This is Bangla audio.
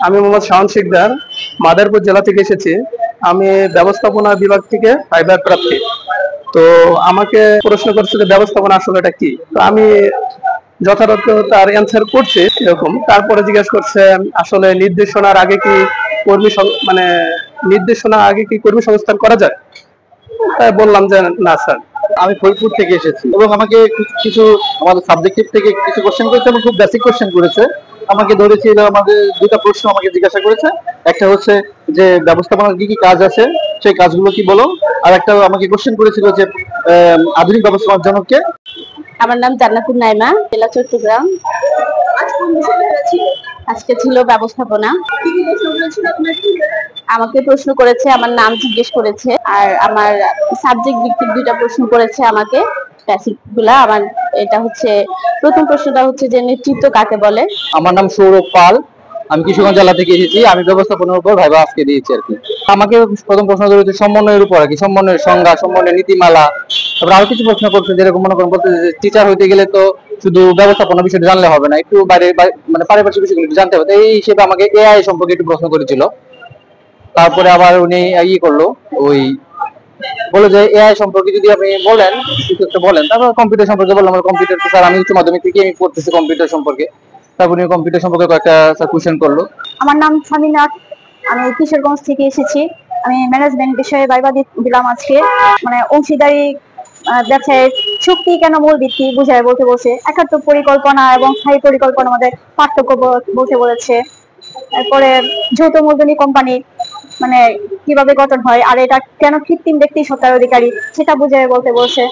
আমি মোহাম্মদ শাওন শিকদার, মাদারীপুর জেলা থেকে এসেছি। আমি ব্যবস্থাপনা বিভাগ থেকে ফাইবার প্রার্থী। তো আমাকে প্রশ্ন করছে যে ব্যবস্থাপনা আসলে এটা কি। তো আমি যথাযথ তার অ্যান্সার করছি এরকম। তারপরে জিজ্ঞেস করছে আসলে নির্দেশনার আগে কি মানে নির্দেশনা আগে কি কর্মী সংস্থান করা যায়। তাই বললাম যে না স্যার। আমি ফরিদপুর থেকে এসেছি এবং আমাকে কিছু আমাদের সাবজেক্টিভ থেকে কিছু কোশ্চেন করেছে এবং খুব বেসিক কোশ্চেন করেছে। আমাকে ধরেছিল, আমাদের দুটো প্রশ্ন আমাকে জিজ্ঞাসা করেছে। একটা হচ্ছে যে ব্যবস্থাপনার কি কি কাজ আছে, সেই কাজগুলো কি বলো। আর একটা আমাকে কোশ্চেন করেছিল যে আধুনিক ব্যবস্থাপনার জনক কে। আমার নাম জান্নাতুন নাইমা, জেলা চট্টগ্রাম। আজকে ছিল ব্যবস্থাপনা। আমাকে প্রশ্ন করেছে, আমার নাম জিজ্ঞেস করেছে, আর আমার সাবজেক্ট ভিত্তিক দুইটা প্রশ্ন করেছে আমাকে, বেসিক গুলা। আমার এটা হচ্ছে প্রথম প্রশ্নটা হচ্ছে যে নেতৃত্ব কাকে বলে। আমার নাম সৌরভ পাল, আমি কিশোরগঞ্জ জেলা থেকে এসেছি। আমি ব্যবস্থাপনার উপর ভাইবা আজকে দিয়েছি আর কি। আমাকে প্রথম প্রশ্ন করেছে সমন্বয়ের উপর আর কি, সমন্বয়ের সংজ্ঞা, সমন্বয়ের নীতিমালা। তারপর আরো কিছু প্রশ্ন করছে, যেরকম মনে করেন বলতে টিচার হইতে গেলে তো শুধু ব্যবস্থাপনা বিষয়টা জানলে হবে না, একটু বাইরে মানে পারিপার্শ্বিক বিষয়গুলো জানতে হবে। এই হিসেবে আমাকে এআই সম্পর্কে একটু প্রশ্ন করেছিল। তারপরে আবার উনি করলো, ওই বলে যে এআই সম্পর্কে যদি আপনি বলেন কিছু একটা বলেন। তারপর কম্পিউটার সম্পর্কে বললাম, কম্পিউটার তো স্যার আমি উচ্চ মাধ্যমিক থেকে আমি পড়তেছি কম্পিউটার সম্পর্কে। তারপর উনি কম্পিউটার সম্পর্কে কয়েকটা স্যার কোশ্চেন করলো। আমার নাম সামিনা, আমি কিশোরগঞ্জ থেকে এসেছি। আমি ম্যানেজমেন্ট বিষয়ে ভাইবা দিলাম আজকে। মানে অংশীদারি ব্যবসায়ের শক্তি কেন মূল ভিত্তি বুঝায় বলতে বলছে। একাত্ম পরিকল্পনা এবং স্থায়ী পরিকল্পনার মধ্যে পার্থক্য বলতে বলেছে। এরপরে যৌথ মূলধনী কোম্পানি মানে কিভাবে গঠন হয়, আর এটা কেন কৃত্রিম ব্যক্তি সত্তার অধিকারী সেটা বুঝায় বলতে বলছে।